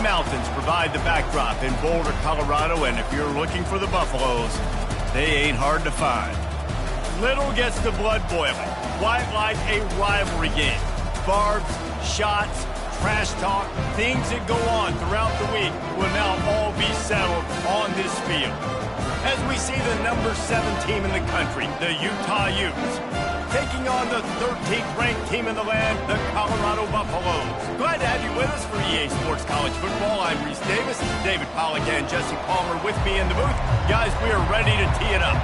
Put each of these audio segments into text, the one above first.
Mountains provide the backdrop in Boulder, Colorado, and if you're looking for the Buffaloes, they ain't hard to find. Little gets the blood boiling, quite like a rivalry game. Barbs, shots, trash talk, things that go on throughout the week will now all be settled on this field. As we see the number 7 team in the country, the Utah Utes, taking on the 13th ranked team in the land, the Colorado Buffaloes. Glad to have you with us for EA Sports College Football. I'm Reese Davis, David Pollack and Jesse Palmer with me in the booth. Guys, we are ready to tee it up.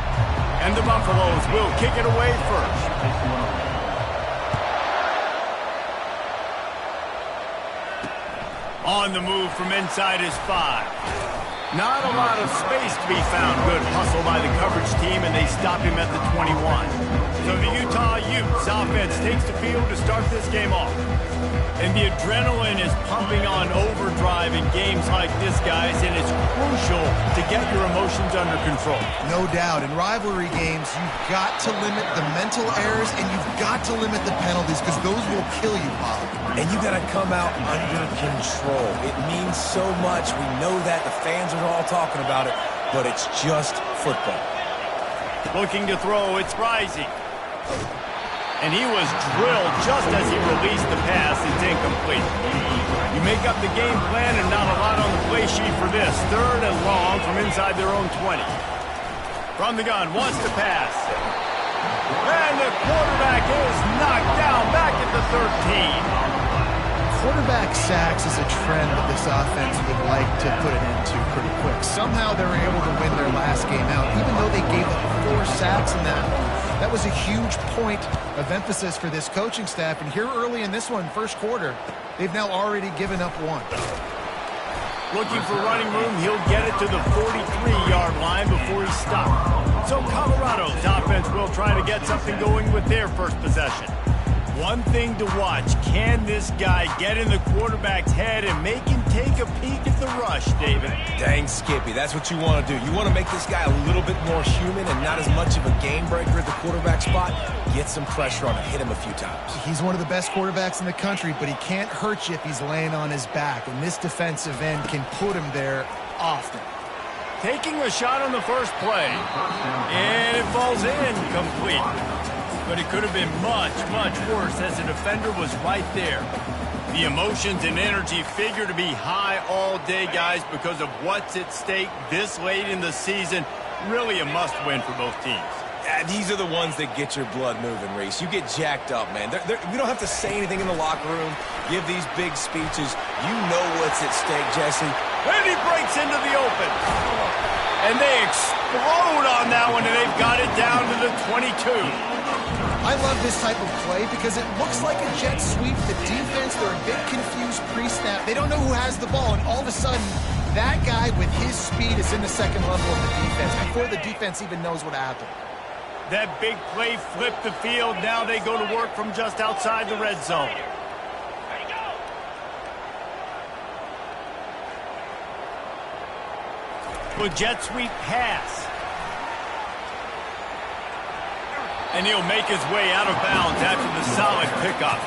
And the Buffaloes will kick it away first. On the move from inside is 5. Not a lot of space to be found. Good hustle by the coverage team, and they stop him at the 21. So the Utah Utes offense takes the field to start this game off. And the adrenaline is pumping on overdrive in games like this, guys, and it's crucial to get your emotions under control. No doubt. In rivalry games, you've got to limit the mental errors, and you've got to limit the penalties, because those will kill you, Pollock. And you got to come out under control. It means so much. We know that. The fans are all talking about it, but it's just football. Looking to throw, it's Rising. And he was drilled just as he released the pass. It's incomplete. You make up the game plan and not a lot on the play sheet for this. 3rd and long from inside their own 20. From the gun, wants to pass. And the quarterback is knocked down back at the 13. Quarterback sacks is a trend that this offense would like to put it into pretty quick. Somehow they were able to win their last game out, even though they gave up 4 sacks in that one. That was a huge point of emphasis for this coaching staff. And here early in this one, first quarter, they've now already given up 1. Looking for running room, he'll get it to the 43-yard line before he stopped. So Colorado's offense will try to get something going with their first possession. One thing to watch, can this guy get in the quarterback's head and make him take a peek at the rush, David? Dang, Skippy, that's what you want to do. You want to make this guy a little bit more human and not as much of a game breaker at the quarterback spot. Get some pressure on him, hit him a few times. He's one of the best quarterbacks in the country, but he can't hurt you if he's laying on his back, and this defensive end can put him there often. Taking a shot on the first play, and it falls in complete. But it could have been much, much worse as the defender was right there. The emotions and energy figure to be high all day, guys, because of what's at stake this late in the season. Really a must-win for both teams. Yeah, these are the ones that get your blood moving, Reese. You get jacked up, man. We don't have to say anything in the locker room, give these big speeches. You know what's at stake, Jesse. And he breaks into the open. And they explode on that one, and they've got it down to the 22. I love this type of play because it looks like a jet sweep. The defense, they're a bit confused pre-snap. They don't know who has the ball, and all of a sudden, that guy with his speed is in the second level of the defense before the defense even knows what happened. That big play flipped the field. Now they go to work from just outside the red zone. With jet sweep pass. And he'll make his way out of bounds after the solid pickup.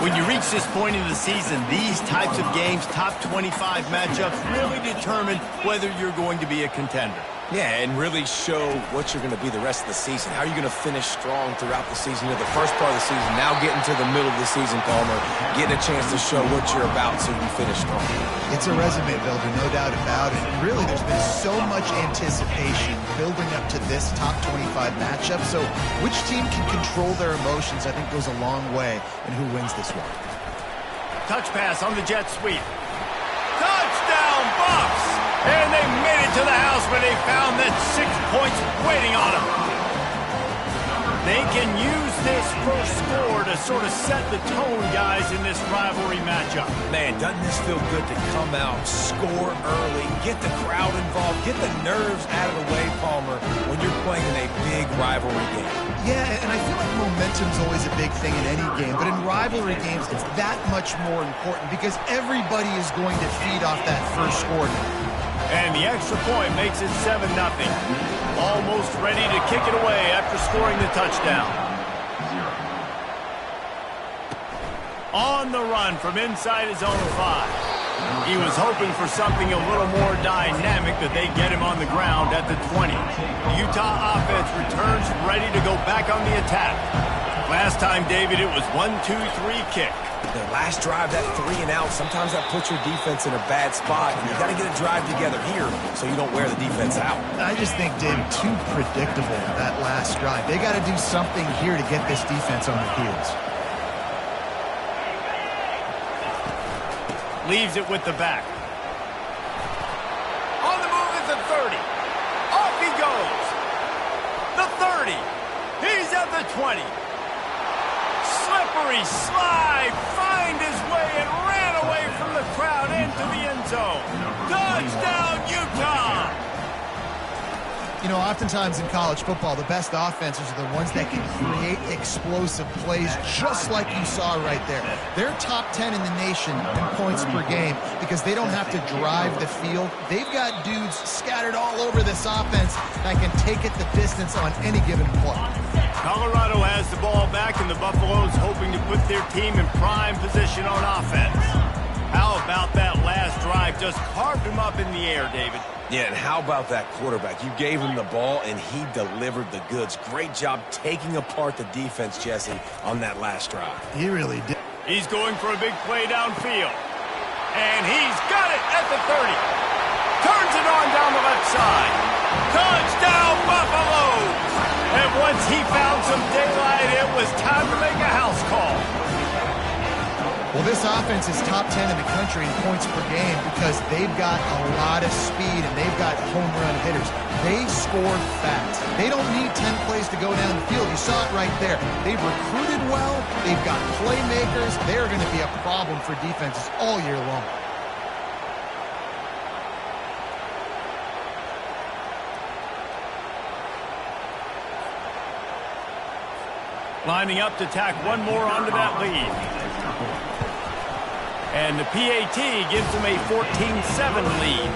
When you reach this point in the season, these types of games, top 25 matchups, really determine whether you're going to be a contender. Yeah, and really show what you're going to be the rest of the season. How are you going to finish strong throughout the season? You know, the first part of the season, now getting to the middle of the season, Palmer, getting a chance to show what you're about so you can finish strong. It's a resume builder, no doubt about it. Really, there's been so much anticipation building up to this top 25 matchup. So which team can control their emotions, I think, goes a long way in who wins this one. Touch pass on the jet sweep. Touchdown, Bucks! And they made it to the house where they found that 6 points waiting on them. They can use this first score to sort of set the tone, guys, in this rivalry matchup. Man, doesn't this feel good to come out, score early, get the crowd involved, get the nerves out of the way, Palmer, when you're playing in a big rivalry game? Yeah, and I feel like momentum's always a big thing in any game, but in rivalry games, it's that much more important because everybody is going to feed off that first score now. And the extra point makes it 7-0. Almost ready to kick it away after scoring the touchdown. On the run from inside his own 5. He was hoping for something a little more dynamic, that they get him on the ground at the 20. The Utah offense returns ready to go back on the attack. Last time, David, it was 1-2-3 kick. The last drive, that 3 and out, sometimes that puts your defense in a bad spot, and you got to get a drive together here so you don't wear the defense out. I just think, David, too predictable that last drive. They got to do something here to get this defense on their heels. Leaves it with the back. On the move is the 30. Off he goes. The 30. He's at the 20. Slippery slide. Find his way and ran away from the crowd into the end zone. Touchdown, Utah. You know, oftentimes in college football, the best offenses are the ones that can create explosive plays, just like you saw right there. They're top 10 in the nation in points per game because they don't have to drive the field. They've got dudes scattered all over this offense that can take it the distance on any given play. Colorado has the ball back, and the Buffaloes hoping to put their team in prime position on offense. How about that last drive? Just carved him up in the air, David. Yeah, and how about that quarterback? You gave him the ball, and he delivered the goods. Great job taking apart the defense, Jesse, on that last drive. He really did. He's going for a big play downfield. And he's got it at the 30. Turns it on down the left side. Touchdown, Buffaloes! And once he found some daylight, it was time to make a house call. Well, this offense is top 10 in the country in points per game because they've got a lot of speed and they've got home run hitters. They score fast. They don't need 10 plays to go down the field. You saw it right there. They've recruited well. They've got playmakers. They're going to be a problem for defenses all year long. Lining up to tack one more onto that lead. And the PAT gives them a 14-7 lead.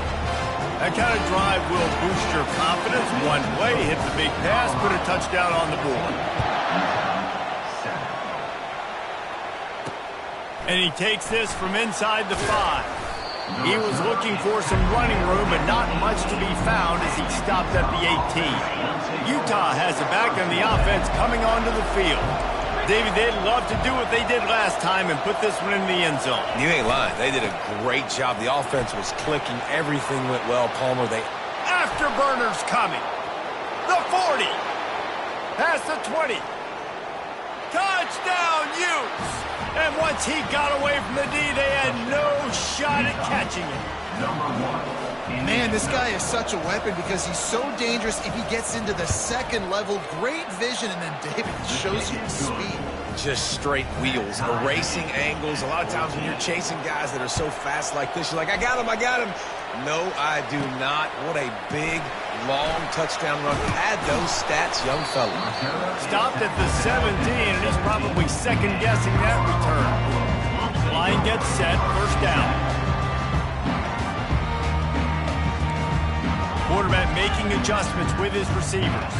That kind of drive will boost your confidence. One play, hit the big pass, put a touchdown on the board. And he takes this from inside the 5. He was looking for some running room, but not much to be found as he stopped at the 18. Utah has it back on the offense coming onto the field. David, they'd love to do what they did last time and put this one in the end zone. You ain't lying. They did a great job. The offense was clicking. Everything went well, Palmer. Afterburners coming. The 40. Past the 20. Touchdown, Utes. And once he got away from the D, they had no shot at catching him. Man, this guy is such a weapon because he's so dangerous if he gets into the second level. Great vision, and then David shows you the speed. Just straight wheels, erasing angles. A lot of times when you're chasing guys that are so fast like this, you're like, I got him, I got him. No, I do not. What a big, long touchdown run. Add those stats, young fella. Stopped at the 17, and he's probably second-guessing that return. Line gets set, first down. Quarterback making adjustments with his receivers.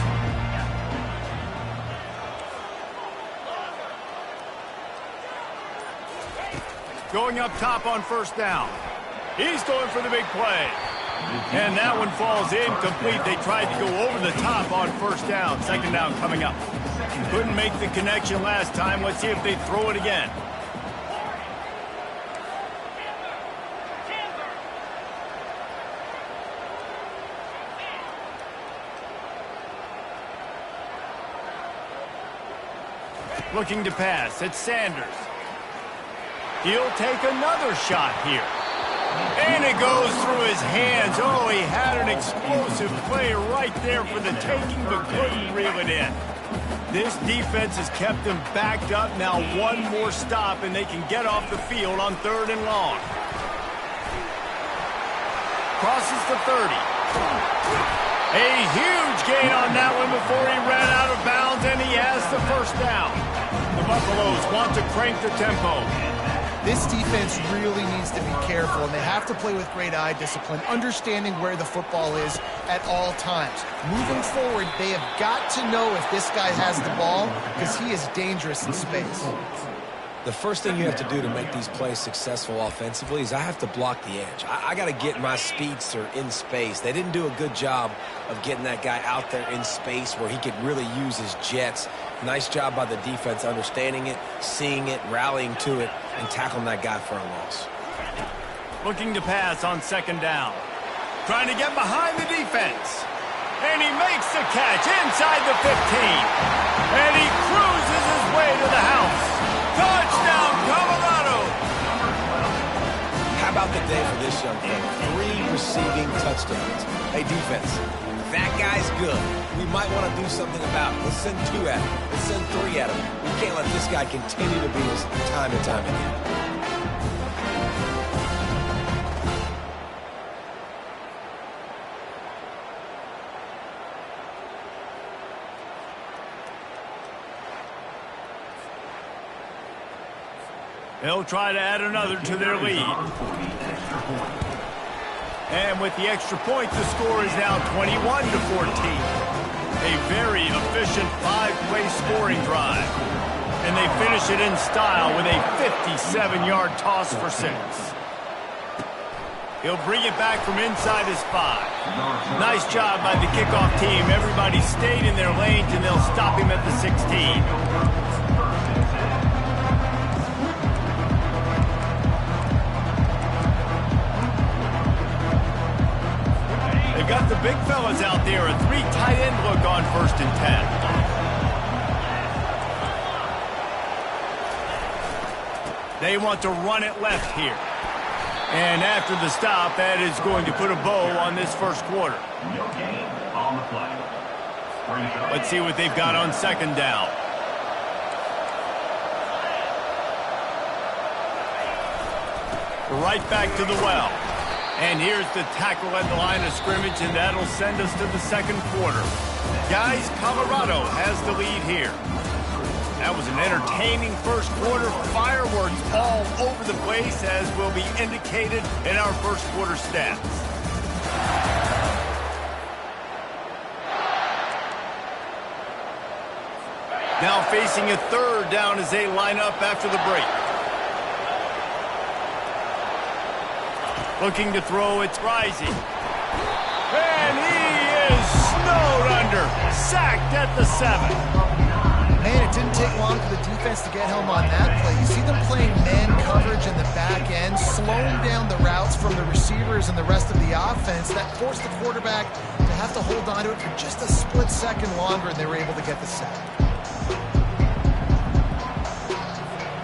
Going up top on first down. He's going for the big play. And that one falls incomplete. They tried to go over the top on first down. Second down coming up. Couldn't make the connection last time. Let's see if they throw it again. Looking to pass. It's Sanders. He'll take another shot here. And it goes through his hands. Oh, he had an explosive play right there for the taking, but couldn't reel it in. This defense has kept them backed up. Now one more stop, and they can get off the field on 3rd and long. Crosses the 30. A huge gain on that one before he ran out of bounds, and he has the first down. The Buffaloes want to crank the tempo. This defense really needs to be careful, and they have to play with great eye discipline, understanding where the football is at all times. Moving forward, they have got to know if this guy has the ball, because he is dangerous in space. The first thing you have to do to make these plays successful offensively is I have to block the edge. I got to get my speedster in space. They didn't do a good job of getting that guy out there in space where he could really use his jets. Nice job by the defense understanding it, seeing it, rallying to it, and tackling that guy for a loss. Looking to pass on second down. Trying to get behind the defense. And he makes the catch inside the 15. And he cruises his way to the house. Touchdown, Colorado! How about the day for this young man? 3 receiving touchdowns. Hey, defense, that guy's good. We might want to do something about it. Let's send 2 at him. Let's send 3 at him. We can't let this guy continue to beat us time and time again. They'll try to add another to their lead. And with the extra point, the score is now 21-14. A very efficient 5-play scoring drive. And they finish it in style with a 57-yard toss for 6. He'll bring it back from inside his 5. Nice job by the kickoff team. Everybody stayed in their lanes, and they'll stop him at the 16. Got the big fellas out there, a 3 tight end look on 1st and 10. They want to run it left here. And after the stop, that is going to put a bow on this first quarter. Let's see what they've got on second down. Right back to the well. And here's the tackle at the line of scrimmage, and that'll send us to the second quarter. Guys, Colorado has the lead here. That was an entertaining first quarter. Fireworks all over the place, as will be indicated in our first quarter stats. Now facing a 3rd down as they line up after the break. Looking to throw, it's Rising. And he is snowed under. Sacked at the 7. Man, it didn't take long for the defense to get home on that play. You see them playing man coverage in the back end, slowing down the routes from the receivers and the rest of the offense. That forced the quarterback to have to hold on to it for just a split second longer, and they were able to get the sack.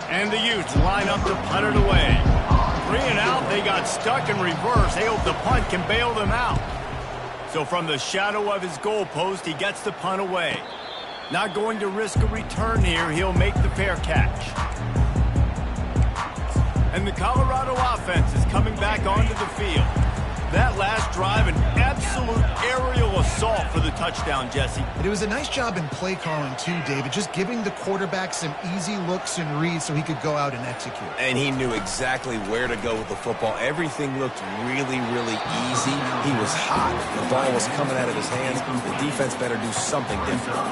And the Utes line up to punt it away. 3 and out, they got stuck in reverse. They hope the punt can bail them out. So from the shadow of his goalpost, he gets the punt away. Not going to risk a return here. He'll make the fair catch. And the Colorado offense is coming back onto the field. That last drive, an absolute aerial assault for the touchdown, Jesse. But it was a nice job in play calling too, David, just giving the quarterback some easy looks and reads so he could go out and execute. And he knew exactly where to go with the football. Everything looked really, really easy. He was hot. The ball was coming out of his hands. The defense better do something different.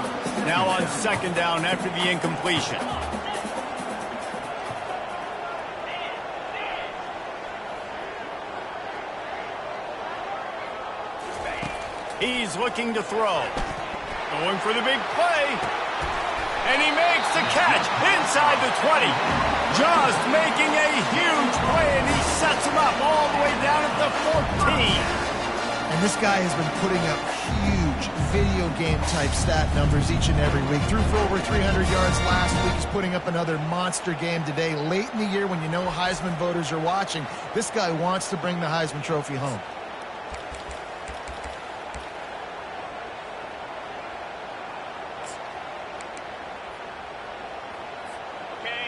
Now on second down after the incompletion. He's looking to throw. Going for the big play. And he makes the catch inside the 20. Just making a huge play, and he sets him up all the way down at the 14. And this guy has been putting up huge video game type stat numbers each and every week. Threw for over 300 yards last week. He's putting up another monster game today. Late in the year when you know Heisman voters are watching, this guy wants to bring the Heisman Trophy home.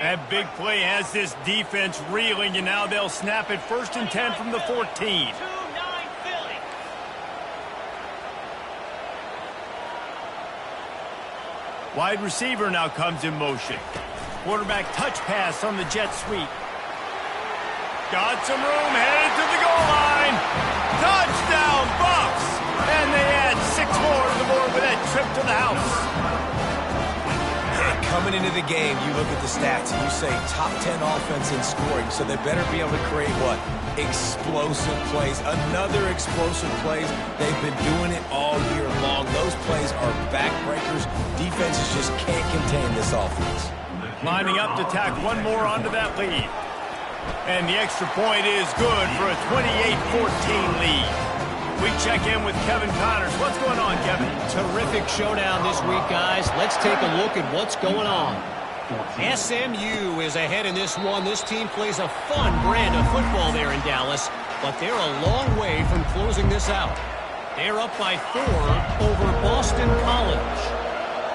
That big play has this defense reeling, and now they'll snap it 1st and 10 from the 14. 2-9 Philly. Wide receiver now comes in motion. Quarterback touch pass on the jet sweep. Got some room, headed to the goal line. Touchdown, Bucks! And they add 6 more to the board with that trip to the house. Coming into of the game, you look at the stats and you say top 10 offense in scoring, so they better be able to create what? Explosive plays. Another explosive plays. They've been doing it all year long. Those plays are backbreakers. Defenses just can't contain this offense. Lining up to tack one more onto that lead. And the extra point is good for a 28-14 lead. We check in with Kevin Connors. What's going on, Kevin? Terrific showdown this week, guys. Let's take a look at what's going on. SMU is ahead in this one. This team plays a fun brand of football there in Dallas, but they're a long way from closing this out. They're up by 4 over Boston College.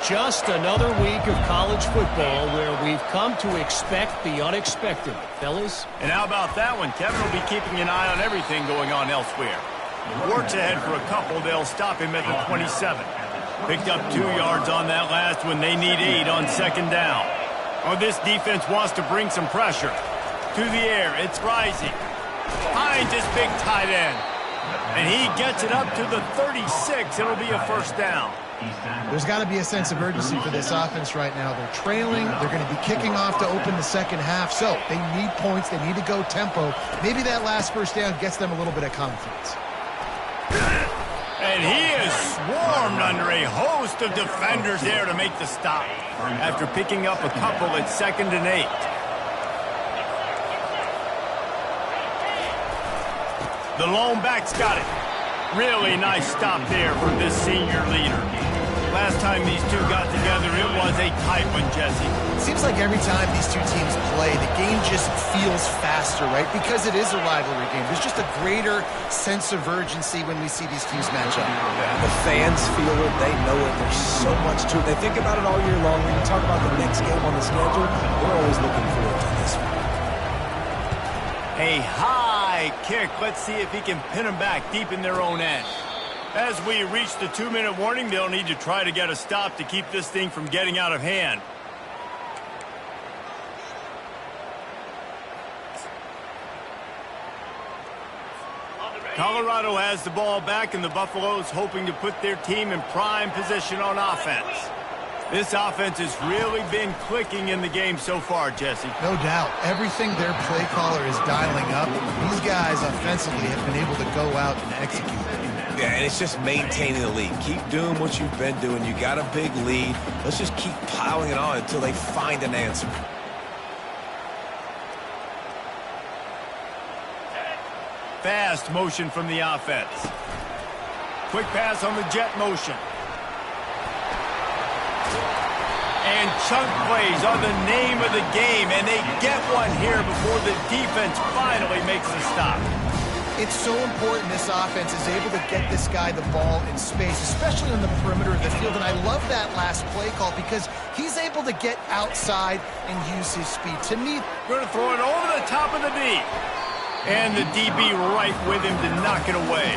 Just another week of college football where we've come to expect the unexpected, fellas. And how about that one? Kevin will be keeping an eye on everything going on elsewhere. Wart's ahead for a couple. They'll stop him at the 27. Picked up 2 yards on that last one. They need 8 on second down. Oh, this defense wants to bring some pressure. To the air. It's rising. Finds his big tight end. And he gets it up to the 36. It'll be a first down. There's got to be a sense of urgency for this offense right now. They're trailing. They're going to be kicking off to open the second half. So they need points. They need to go tempo. Maybe that last first down gets them a little bit of confidence. And he is swarmed under a host of defenders there to make the stop. After picking up a couple at 2nd and 8. The lone back's got it. Really nice stop there from this senior leader. Last time these two got together, it was a tight one, Jesse. It seems like every time these two teams play, the game just feels faster, right? Because it is a rivalry game. There's just a greater sense of urgency when we see these teams match up. The fans feel it. They know it. There's so much to it. They think about it all year long. When you talk about the next game on the schedule, we're always looking forward to this one. A high kick. Let's see if he can pin them back deep in their own end. As we reach the 2-minute warning, they'll need to try to get a stop to keep this thing from getting out of hand. Colorado has the ball back, and the Buffaloes hoping to put their team in prime position on offense. This offense has really been clicking in the game so far, Jesse. No doubt. Everything their play caller is dialing up, these guys offensively have been able to go out and execute. Yeah, and it's just maintaining the lead. Keep doing what you've been doing. You got a big lead. Let's just keep piling it on until they find an answer. Fast motion from the offense. Quick pass on the jet motion. And chunk plays are the name of the game, and they get one here before the defense finally makes the stop. It's so important this offense is able to get this guy the ball in space, especially on the perimeter of the field. And I love that last play call because he's able to get outside and use his speed. To me, going to throw it over the top of the knee. And the DB right with him to knock it away.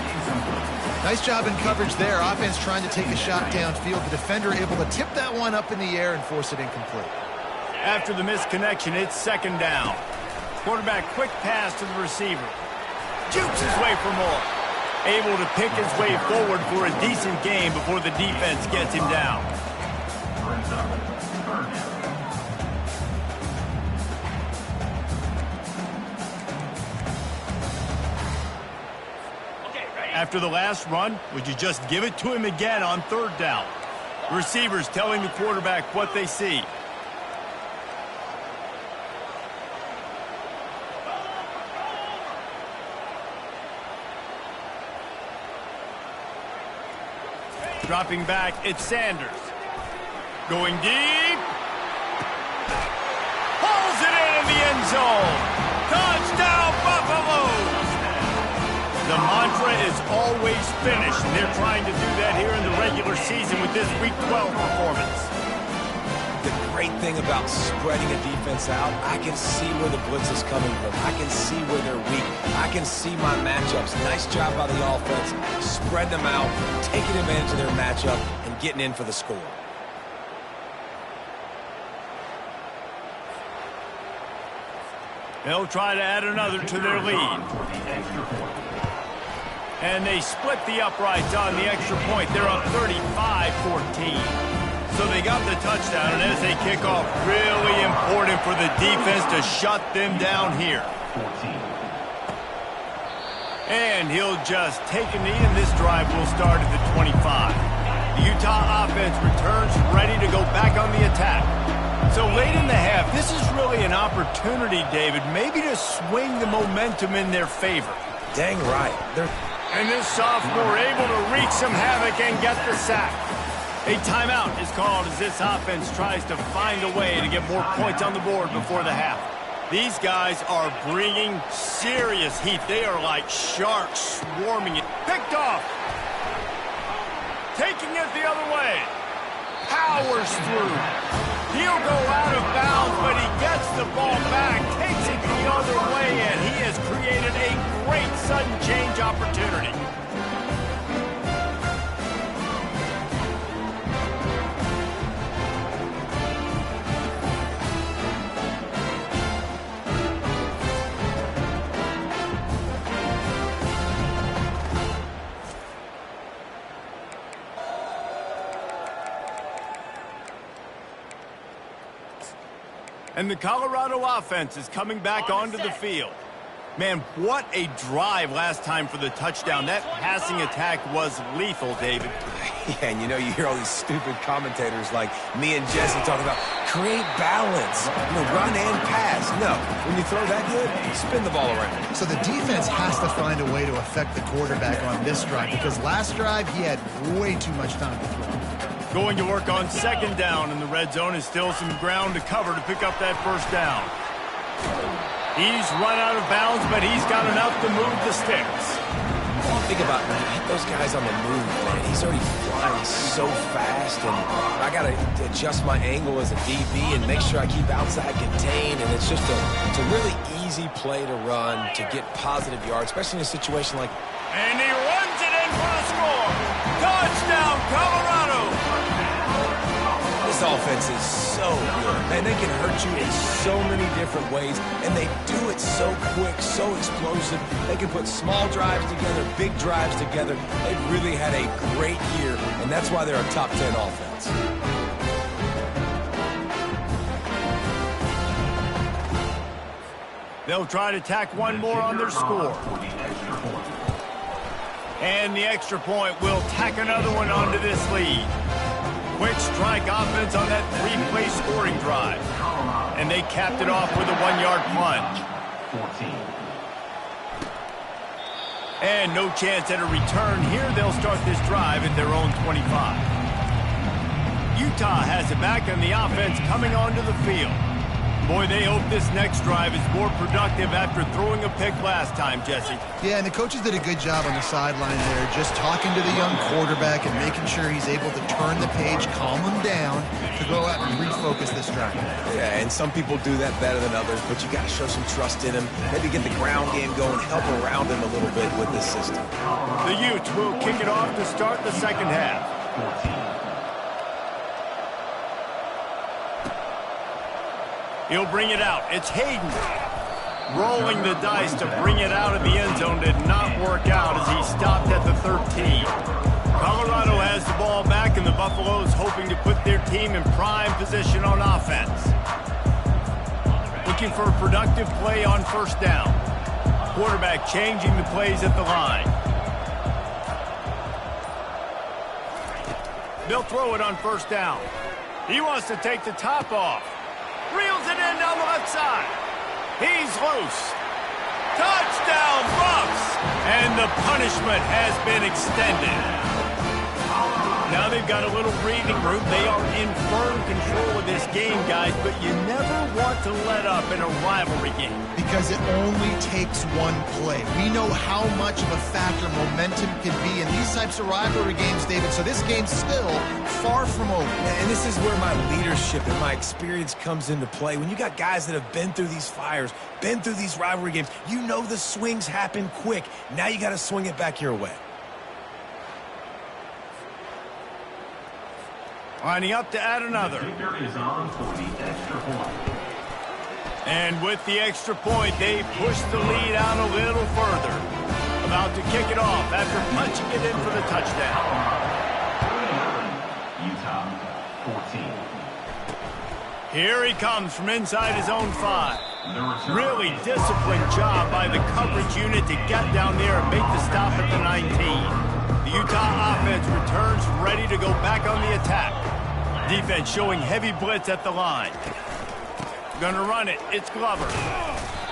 Nice job in coverage there. Offense trying to take a shot downfield. The defender able to tip that one up in the air and force it incomplete. After the misconnection, it's second down. Quarterback quick pass to the receiver. Jukes his way for more. Able to pick his way forward for a decent game before the defense gets him down. After the last run, would you just give it to him again on third down? Receivers telling the quarterback what they see. Dropping back, it's Sanders. Going deep. Pulls it in the end zone. Touchdown, Buffaloes! The mantra is always finish, and they're trying to do that here in the regular season with this Week 12 performance. The great thing about spreading a defense out, I can see where the blitz is coming from. I can see where they're weak. I can see my matchups. Nice job by the offense. Spread them out, taking advantage of their matchup, and getting in for the score. They'll try to add another to their lead. And they split the uprights on the extra point. They're up 35-14. So they got the touchdown, and as they kick off, really important for the defense to shut them down here. And he'll just take a knee, and this drive will start at the 25. The Utah offense returns ready to go back on the attack. So late in the half, this is really an opportunity, David, maybe to swing the momentum in their favor. Dang right. And this sophomore able to wreak some havoc and get the sack. A timeout is called as this offense tries to find a way to get more points on the board before the half. These guys are bringing serious heat. They are like sharks swarming it. Picked off. Taking it the other way. Powers through. He'll go out of bounds, but he gets the ball back, takes it the other way, and he has created a great sudden change opportunity. And the Colorado offense is coming back onto the field. Man, what a drive last time for the touchdown. That passing attack was lethal, David. Yeah, and you hear all these stupid commentators like me and Jesse talking about create balance, run and pass. No, when you throw that good, spin the ball around. So the defense has to find a way to affect the quarterback on this drive because last drive he had way too much time to throw. Going to work on second down, and the red zone is still some ground to cover to pick up that first down. He's run out of bounds, but he's got enough to move the sticks. Think about those guys on the move, man. He's already flying so fast, and I got to adjust my angle as a DB and make sure I keep outside contained, and it's just a really easy play to run to get positive yards, especially in a situation like... And he runs it in for the score. Touchdown, Colorado. This offense is so good, man. They can hurt you in so many different ways, and they do it so quick, so explosive. They can put small drives together, big drives together. They've really had a great year, and that's why they're a top 10 offense. They'll try to tack one more on their score. And the extra point will tack another one onto this lead. Quick strike offense on that three-play scoring drive. And they capped it off with a one-yard plunge. And no chance at a return here. They'll start this drive at their own 25. Utah has it back, and the offense coming onto the field. Boy, they hope this next drive is more productive after throwing a pick last time, Jesse. Yeah, and the coaches did a good job on the sideline there, just talking to the young quarterback and making sure he's able to turn the page, calm him down, to go out and refocus this drive. Yeah, and some people do that better than others, but you got to show some trust in him. Maybe get the ground game going, help around him a little bit with this system. The Utes will kick it off to start the second half. He'll bring it out. It's Hayden. Rolling the dice to bring it out of the end zone did not work out as he stopped at the 13. Colorado has the ball back, and the Buffaloes hoping to put their team in prime position on offense. Looking for a productive play on first down. Quarterback changing the plays at the line. They'll throw it on first down. He wants to take the top off. Reels it in down the left side. He's loose. Touchdown, Buffs! And the punishment has been extended. Now they've got a little breathing room. They are in firm control of this game, guys, but you never want to let up in a rivalry game. Because it only takes one play. We know how much of a factor momentum can be in these types of rivalry games, David, so this game's still far from over. And this is where my leadership and my experience comes into play. When you got guys that have been through these fires, been through these rivalry games, you know the swings happen quick. Now you got to swing it back your way. Lining up to add another. And with the extra point, they push the lead out a little further. About to kick it off after punching it in for the touchdown. Here he comes from inside his own 5. Really disciplined job by the coverage unit to get down there and make the stop at the 19. The Utah offense returns ready to go back on the attack. Defense showing heavy blitz at the line. Gonna run it. It's Glover.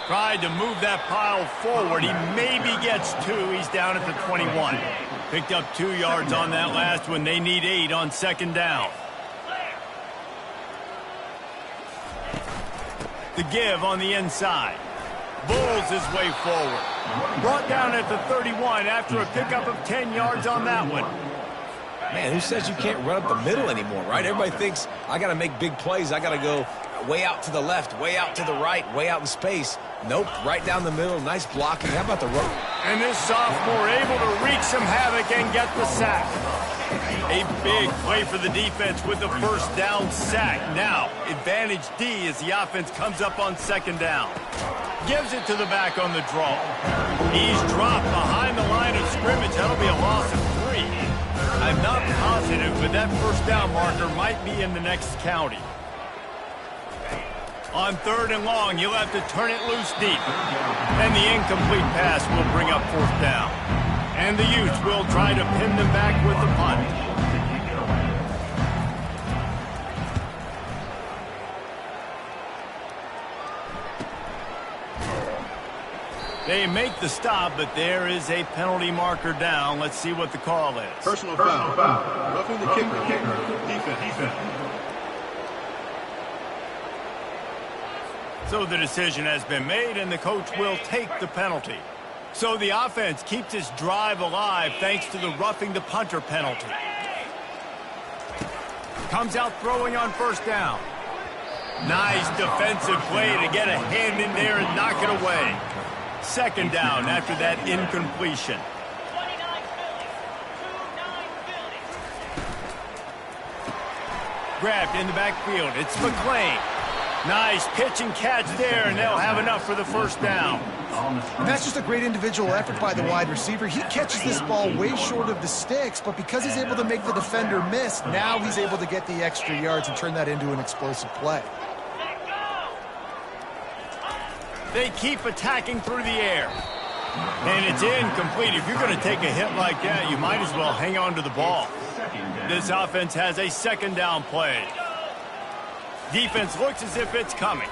Tried to move that pile forward. He maybe gets 2. He's down at the 21. Picked up 2 yards on that last one. They need 8 on second down. The give on the inside. Bulls his way forward. Brought down at the 31 after a pickup of 10 yards on that one. Man, who says you can't run up the middle anymore, right? Everybody thinks, I got to make big plays. I got to go way out to the left, way out to the right, way out in space. Nope, right down the middle. Nice blocking. How about the run? And this sophomore able to wreak some havoc and get the sack. A big play for the defense with the first down sack. Now, advantage D as the offense comes up on second down. Gives it to the back on the draw. He's dropped behind the line of scrimmage. That'll be a loss of 3. I'm not positive, but that first down marker might be in the next county. On 3rd and long, you'll have to turn it loose deep. And the incomplete pass will bring up 4th down. And the Utes will try to pin them back with the punt. They make the stop, but there is a penalty marker down. Let's see what the call is. Personal foul. Roughing the kicker. Defense. So the decision has been made, and the coach will take the penalty. So the offense keeps its drive alive thanks to the roughing the punter penalty. Comes out throwing on first down. Nice defensive play to get a hand in there and knock it away. Second down after that incompletion. Grabbed in the backfield. It's McClain. Nice pitch and catch there, and they'll have enough for the first down. And that's just a great individual effort by the wide receiver. He catches this ball way short of the sticks, but because he's able to make the defender miss, now he's able to get the extra yards and turn that into an explosive play. They keep attacking through the air. And it's incomplete. If you're going to take a hit like that, you might as well hang on to the ball. This offense has a second down play. Defense looks as if it's coming.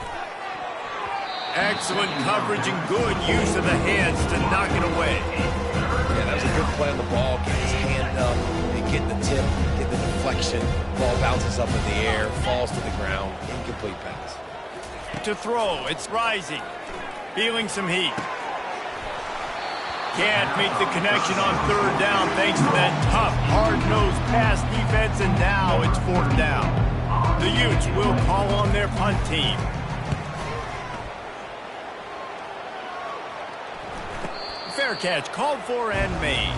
Excellent coverage and good use of the hands to knock it away. Yeah, that was a good play on the ball. Get his hand up, and get the tip, get the deflection. Ball bounces up in the air, falls to the ground. Incomplete pass. To throw, it's rising. Feeling some heat. Can't make the connection on third down thanks to that tough, hard-nosed pass defense, and now it's fourth down. The Utes will call on their punt team. Fair catch called for and made.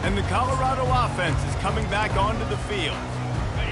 And the Colorado offense is coming back onto the field.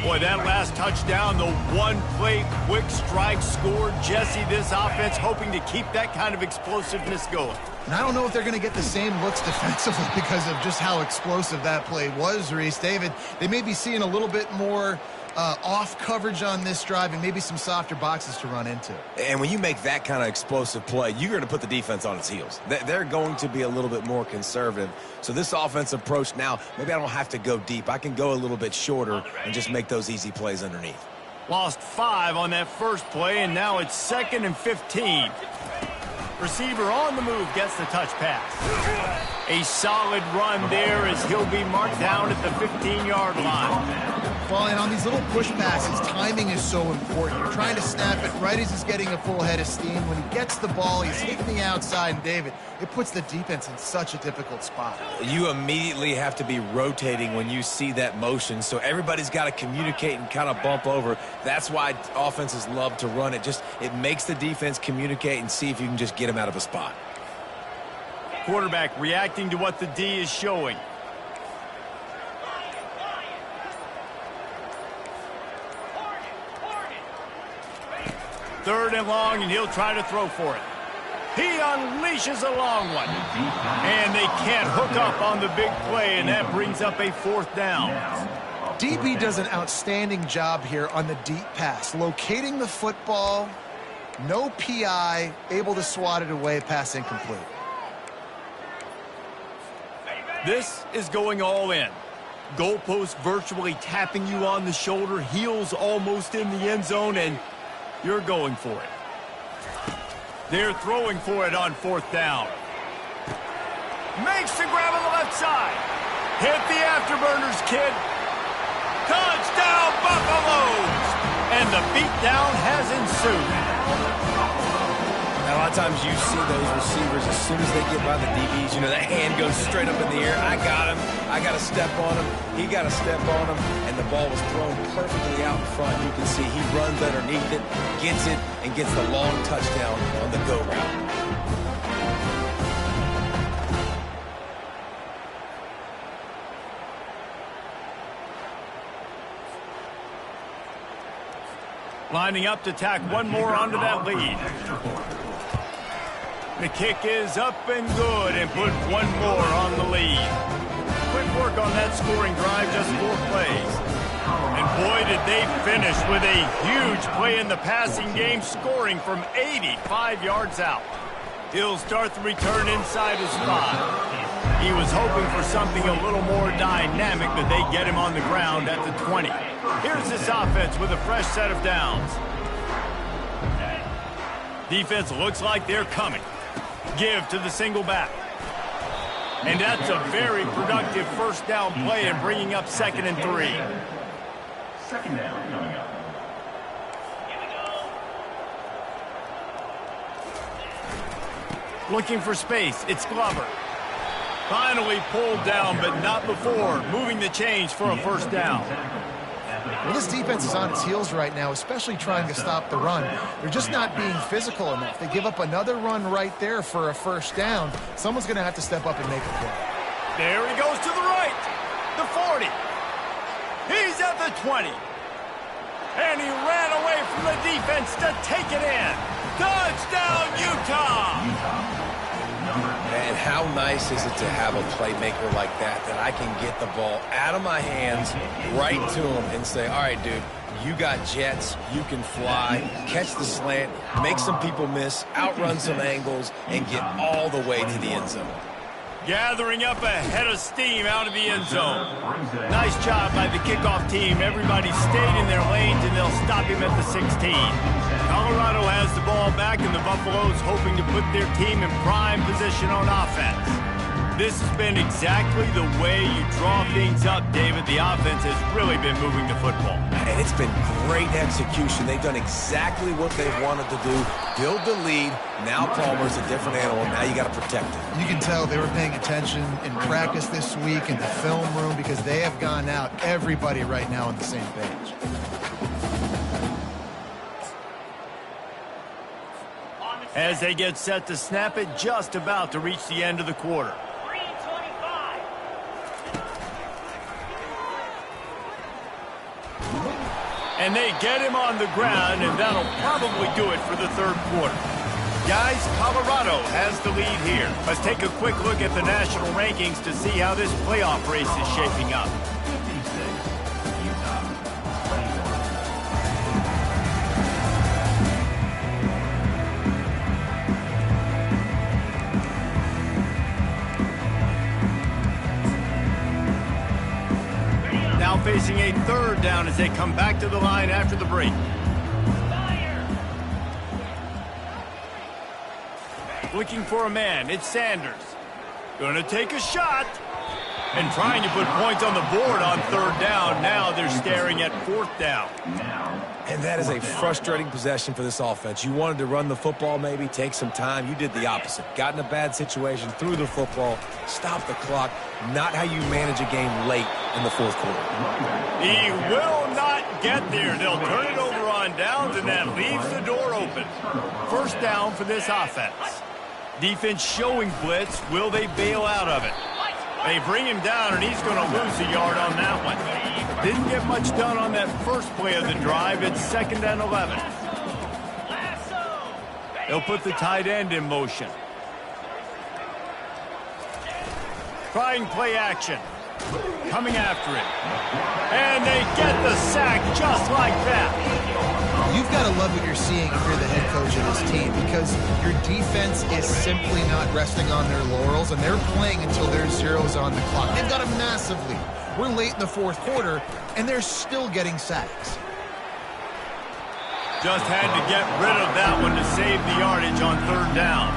Boy, that last touchdown, the one-play quick strike score. Jesse, this offense hoping to keep that kind of explosiveness going. And I don't know if they're going to get the same looks defensively because of just how explosive that play was, Reese. David, they may be seeing a little bit more off coverage on this drive and maybe some softer boxes to run into. And when you make that kind of explosive play, you're going to put the defense on its heels. They're going to be a little bit more conservative. So this offensive approach now, maybe I don't have to go deep. I can go a little bit shorter and just make those easy plays underneath. Lost 5 on that first play, and now it's 2nd and 15. Receiver on the move gets the touch pass. A solid run there as he'll be marked down at the 15-yard line. Well, and on these little push passes, timing is so important. You're trying to snap it right as he's getting a full head of steam. When he gets the ball, he's hitting the outside, and David, it puts the defense in such a difficult spot. You immediately have to be rotating when you see that motion, so everybody's got to communicate and kind of bump over. That's why offenses love to run it. It makes the defense communicate and see if you can just get him out of a spot. Quarterback reacting to what the D is showing. Third and long, and he'll try to throw for it. He unleashes a long one. And they can't hook up on the big play, and that brings up a 4th down. DB does an outstanding job here on the deep pass, locating the football, no PI, able to swat it away, pass incomplete. This is going all in. Goalpost virtually tapping you on the shoulder, heels almost in the end zone, and you're going for it. They're throwing for it on 4th down. Makes the grab on the left side. Hit the afterburners, kid. Touchdown, Buffaloes! And the beatdown has ensued. Now, a lot of times you see those receivers, as soon as they get by the DBs, you know, that hand goes straight up in the air. I got him. I got to step on him. He got to step on him. And the ball was thrown perfectly out in front. You can see he runs underneath it, gets it, and gets the long touchdown on the go route. Lining up to tack one more onto that lead. The kick is up and good, and put one more on the lead. Quick work on that scoring drive, just 4 plays. And boy, did they finish with a huge play in the passing game, scoring from 85 yards out. He'll start the return inside his 5. He was hoping for something a little more dynamic, but they get him on the ground at the 20. Here's this offense with a fresh set of downs. Defense looks like they're coming. Give to the single back. And that's a very productive 1st down play and bringing up 2nd and 3. 2nd down coming up. Looking for space. It's Glover. Finally pulled down, but not before. Moving the chains for a 1st down. Well, this defense is on its heels right now, especially trying to stop the run. They're just not being physical enough. They give up another run right there for a 1st down. Someone's going to have to step up and make a play. There he goes to the right. The 40. He's at the 20. And he ran away from the defense to take it in. Touchdown, Utah! And how nice is it to have a playmaker like that I can get the ball out of my hands right to him and say, all right, dude, you got jets, you can fly, catch the slant, make some people miss, outrun some angles, and get all the way to the end zone. Gathering up a head of steam out of the end zone. Nice job by the kickoff team. Everybody stayed in their lanes, and they'll stop him at the 16. Colorado has the ball back, and the Buffaloes hoping to put their team in prime position on offense. This has been exactly the way you draw things up, David. The offense has really been moving the football. And it's been great execution. They've done exactly what they've wanted to do. Build the lead. Now Palmer's a different animal. Now you got to protect it. You can tell they were paying attention in practice this week in the film room because they have gone out, everybody right now on the same page. As they get set to snap it, just about to reach the end of the quarter. And they get him on the ground, and that'll probably do it for the 3rd quarter. Guys, Colorado has the lead here. Let's take a quick look at the national rankings to see how this playoff race is shaping up. 56, Utah. 21. Now facing a 3rd down as they come back to the line after the break. Looking for a man, it's Sanders. Gonna take a shot. And trying to put points on the board on 3rd down. Now they're staring at 4th down. And that is a frustrating possession for this offense. You wanted to run the football, maybe take some time. You did the opposite. Got in a bad situation, threw the football, stopped the clock. Not how you manage a game late in the 4th quarter. He will not get there. They'll turn it over on downs, and that leaves the door open. 1st down for this offense. Defense showing blitz. Will they bail out of it? They bring him down, and he's going to lose a yard on that one. Didn't get much done on that first play of the drive. It's 2nd and 11. They'll put the tight end in motion. Trying play action. Coming after it. And they get the sack just like that. You've got to love what you're seeing if you're the head coach of this team, because your defense is simply not resting on their laurels, and they're playing until there's zeros on the clock. They've got a massive lead. We're late in the fourth quarter, and they're still getting sacks. Just had to get rid of that one to save the yardage on third down.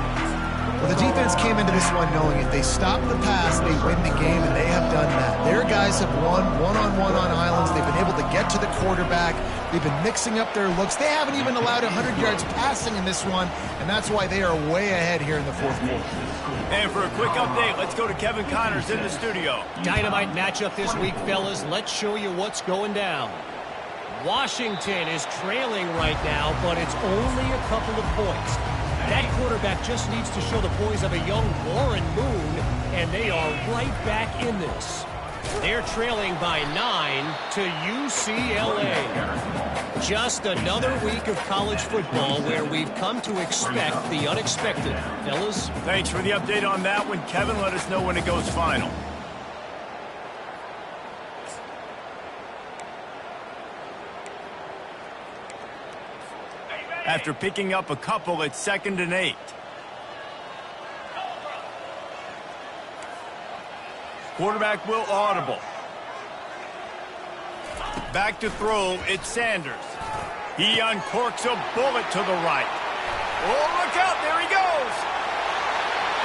Well, the defense came into this one knowing if they stop the pass, they win the game, and they have done that. Their guys have won one-on-one on islands. They've been able to get to the quarterback. They've been mixing up their looks. They haven't even allowed 100 yards passing in this one, and that's why they are way ahead here in the fourth quarter. And for a quick update, let's go to Kevin Connors in the studio. Dynamite matchup this week, fellas. Let's show you what's going down. Washington is trailing right now, but it's only a couple of points. That quarterback just needs to show the poise of a young Warren Moon, and they are right back in this. They're trailing by 9 to UCLA. Just another week of college football where we've come to expect the unexpected. Fellas? Thanks for the update on that one. Kevin, let us know when it goes final. After picking up a couple, it's 2nd and 8. Quarterback will audible. Back to throw, it's Sanders. He uncorks a bullet to the right. Oh, look out, there he goes.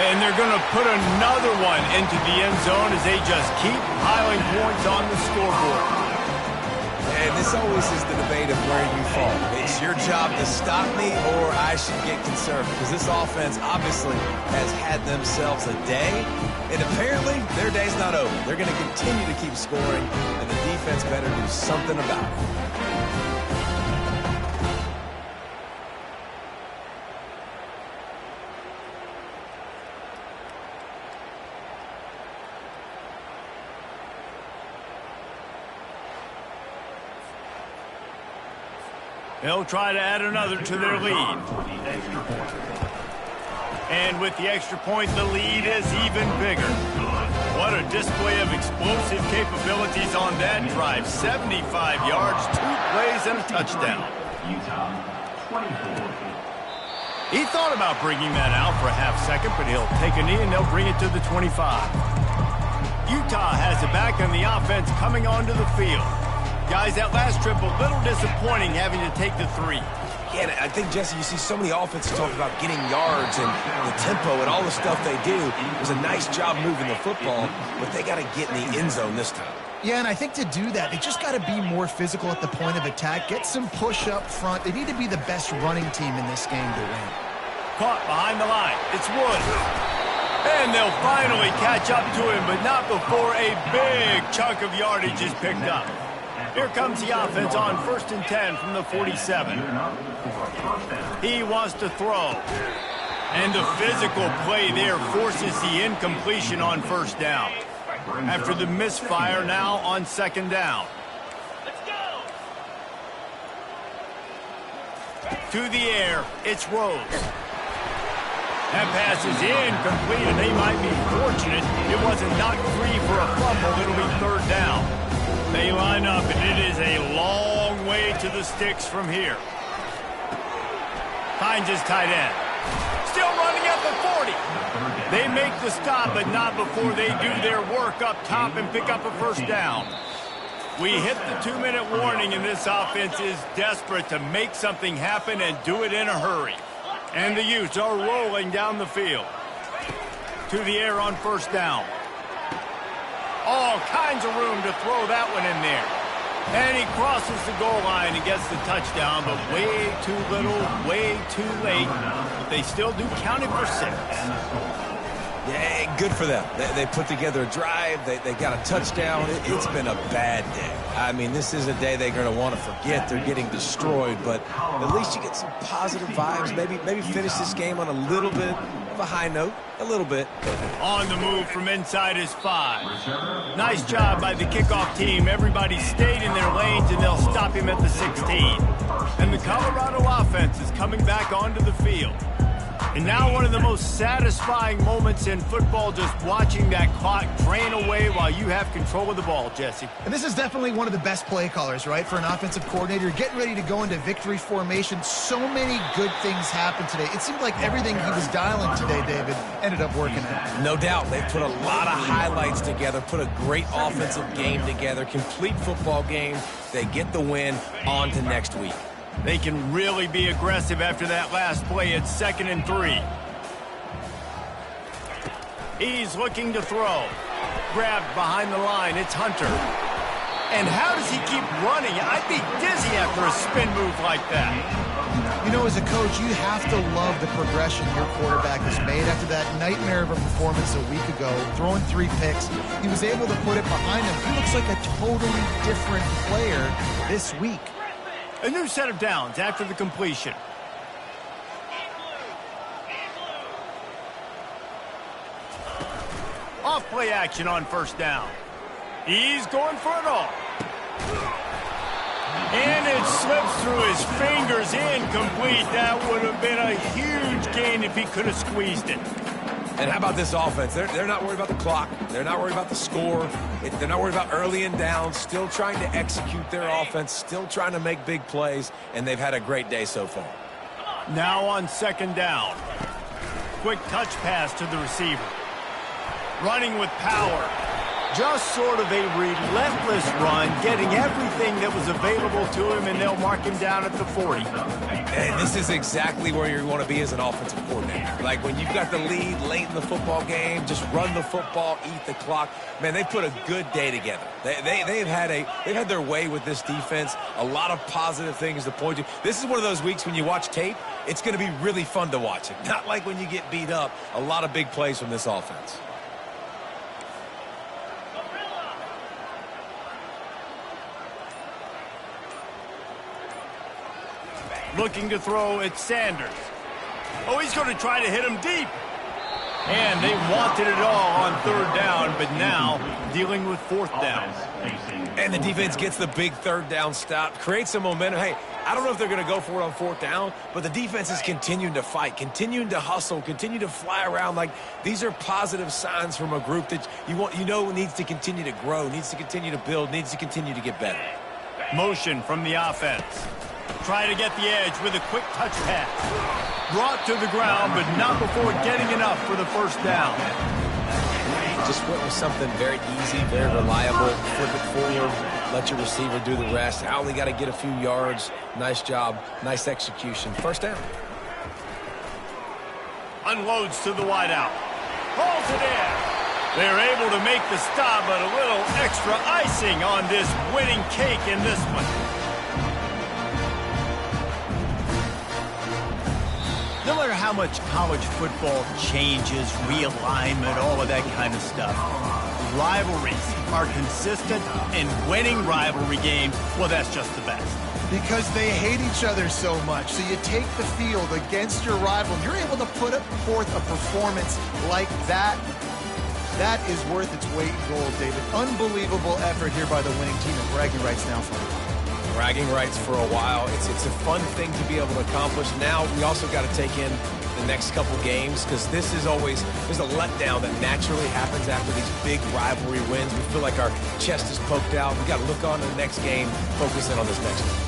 And they're going to put another one into the end zone as they just keep piling points on the scoreboard. And this always is the debate of where you fall. It's your job to stop me, or I should get conservative. Because this offense obviously has had themselves a day, and apparently their day's not over. They're going to continue to keep scoring, and the defense better do something about it. They'll try to add another to their lead. And with the extra point, the lead is even bigger. What a display of explosive capabilities on that drive. 75 yards, 2 plays, and a touchdown. He thought about bringing that out for a half second, but he'll take a knee and they'll bring it to the 25. Utah has it back on the offense coming onto the field. Guys, that last trip a little disappointing having to take the 3. Yeah, I think, Jesse, you see so many offenses talk about getting yards and the tempo and all the stuff they do. It was a nice job moving the football, but they got to get in the end zone this time. Yeah, and I think to do that, they just got to be more physical at the point of attack, get some push up front. They need to be the best running team in this game to win. Caught behind the line. It's Woods. And they'll finally catch up to him, but not before a big chunk of yardage is picked up. Here comes the offense on 1st and 10 from the 47. He wants to throw. And the physical play there forces the incompletion on 1st down. After the misfire, now on 2nd down. To the air, it's Rose. That pass is incomplete, and they might be fortunate it wasn't knocked free for a fumble. It'll be 3rd down. They line up, and it is a long way to the sticks from here. Finds his tight end. Still running at the 40. They make the stop, but not before they do their work up top and pick up a 1st down. We hit the 2-minute warning, and this offense is desperate to make something happen and do it in a hurry. And the Utes are rolling down the field. To the air on 1st down. All kinds of room to throw that one in there. And he crosses the goal line and gets the touchdown, but way too little, way too late. But they still do count it for 6. Yeah, good for them. They put together a drive. They got a touchdown. It's been a bad day. I mean, this is a day they're going to want to forget. They're getting destroyed, but at least you get some positive vibes. Maybe finish this game on a little bit of a high note. A little bit. On the move from inside his 5. Nice job by the kickoff team. Everybody stayed in their lanes, and they'll stop him at the 16. And the Colorado offense is coming back onto the field. And now one of the most satisfying moments in football, just watching that clock drain away while you have control of the ball, Jesse. And this is definitely one of the best play callers, right, for an offensive coordinator. Getting ready to go into victory formation. So many good things happened today. It seemed like everything he was dialing today, David, ended up working out. No doubt. They put a lot of highlights together, put a great offensive game together, complete football game. They get the win. On to next week. They can really be aggressive after that last play. It's 2nd and 3. He's looking to throw. Grabbed behind the line. It's Hunter. And how does he keep running? I'd be dizzy after a spin move like that. You know, as a coach, you have to love the progression your quarterback has made. After that nightmare of a performance a week ago, throwing 3 picks, he was able to put it behind him. He looks like a totally different player this week. A new set of downs after the completion. Off play action on 1st down. He's going for it all. And it slips through his fingers, incomplete. That would have been a huge gain if he could have squeezed it. And how about this offense? They're not worried about the clock. They're not worried about the score. They're not worried about early and down. Still trying to execute their offense. Still trying to make big plays. And they've had a great day so far. Now on 2nd down. Quick touch pass to the receiver. Running with power. Just sort of a relentless run, getting everything that was available to him, and they'll mark him down at the 40. And this is exactly where you want to be as an offensive coordinator. Like when you've got the lead late in the football game, just run the football, eat the clock. Man, they put a good day together. They've had their way with this defense. A lot of positive things to point to. This is one of those weeks when you watch tape, it's going to be really fun to watch it. Not like when you get beat up. A lot of big plays from this offense. Looking to throw, it's Sanders. Oh, he's going to try to hit him deep. And they wanted it all on 3rd down, but now dealing with 4th down. And the defense gets the big 3rd down stop, creates some momentum. Hey, I don't know if they're going to go for it on 4th down, but the defense is continuing to fight, continuing to hustle, continue to fly around. Like, these are positive signs from a group that you know needs to continue to grow, needs to continue to build, needs to continue to get better. Motion from the offense. Try to get the edge with a quick touch pass. Brought to the ground, but not before getting enough for the 1st down. Just went with something very easy, very reliable. Flip it forward, let your receiver do the rest. I only got to get a few yards. Nice job, nice execution. 1st down. Unloads to the wideout. Hauls it in. They're able to make the stop, but a little extra icing on this winning cake in this one. No matter how much college football changes, realignment, all of that kind of stuff, rivalries are consistent, and winning rivalry games, well, that's just the best. Because they hate each other so much. So you take the field against your rival, and you're able to put forth a performance like that. That is worth its weight in gold, David. Unbelievable effort here by the winning team, and bragging rights now for them. Bragging rights for a while. It's a fun thing to be able to accomplish. Now we also got to take in the next couple games, because this is always, there's a letdown that naturally happens after these big rivalry wins. We feel like our chest is poked out. We got to look on to the next game, focus in on this next one.